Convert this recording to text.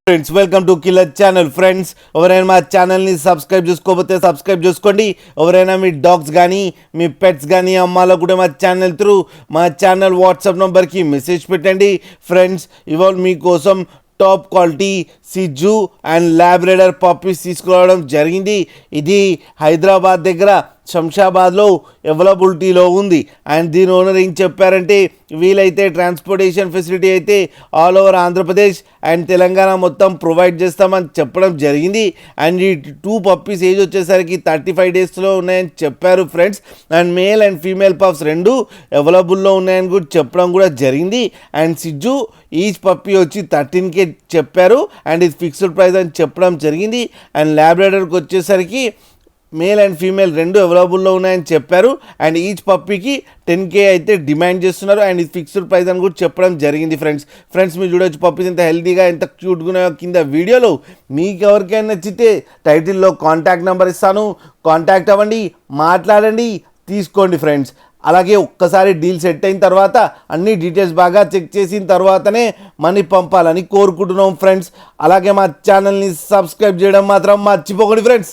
Friends welcome to killer channel. Friends ఎవరైనా మా ఛానల్ని సబ్స్క్రైబ్ చేసుకోకపోతే సబ్స్క్రైబ్ చేసుకోండి. ఎవరైనా మీ డాగ్స్ కానీ మీ పెట్స్ కానీ అమ్మాలో కూడా మా ఛానల్ వాట్సాప్ నెంబర్కి మెసేజ్ పెట్టండి. ఫ్రెండ్స్ ఇవాళ మీకోసం టాప్ క్వాలిటీ సిజ్జు అండ్ ల్యాబ్రేడర్ పప్పీస్ తీసుకురావడం జరిగింది. ఇది హైదరాబాద్ దగ్గర శంషాబాద్లో అవైలబిలిటీలో ఉంది. అండ్ దీని ఓనర్ ఏం చెప్పారంటే వీలైతే ట్రాన్స్పోర్టేషన్ ఫెసిలిటీ అయితే all over Andhra Pradesh and Telangana మొత్తం ప్రొవైడ్ చేస్తామని చెప్పడం జరిగింది. అండ్ ఈ 2 పప్పీస్ ఏజ్ వచ్చేసరికి 35 డేస్లో ఉన్నాయని చెప్పారు friends. And male and female pups 2 అవైలబుల్లో ఉన్నాయని కూడా చెప్పడం కూడా జరిగింది. అండ్ సిజ్జు ఈచ్ పప్పీ వచ్చి 13K చెప్పారు. అండ్ ఇది ఫిక్స్డ్ ప్రైస్ అని చెప్పడం జరిగింది. అండ్ ల్యాబ్రేడర్కి వచ్చేసరికి మేల్ అండ్ ఫీమేల్ 2 అవైలబుల్లో ఉన్నాయని చెప్పారు. అండ్ ఈచ్ పప్పీకి 10K అయితే డిమాండ్ చేస్తున్నారు. అండ్ ఇది ఫిక్స్డ్ ప్రైస్ అని కూడా చెప్పడం జరిగింది. ఫ్రెండ్స్ మీరు చూడవచ్చు పప్పీస్ ఎంత హెల్తీగా ఎంత క్యూట్గా ఉన్నాయో కింద వీడియోలో. మీకు ఎవరికైనా నచ్చితే టైటిల్లో కాంటాక్ట్ నెంబర్ ఇస్తాను, కాంటాక్ట్ అవ్వండి, మాట్లాడండి, తీసుకోండి ఫ్రెండ్స్. అలాగే ఒక్కసారి డీల్ సెట్ అయిన తర్వాత అన్ని డీటెయిల్స్ బాగా చెక్ చేసిన తర్వాతనే మనీ పంపాలని కోరుకుంటున్నాం ఫ్రెండ్స్. అలాగే మా ఛానల్ని సబ్స్క్రైబ్ చేయడం మాత్రం మర్చిపోకండి ఫ్రెండ్స్.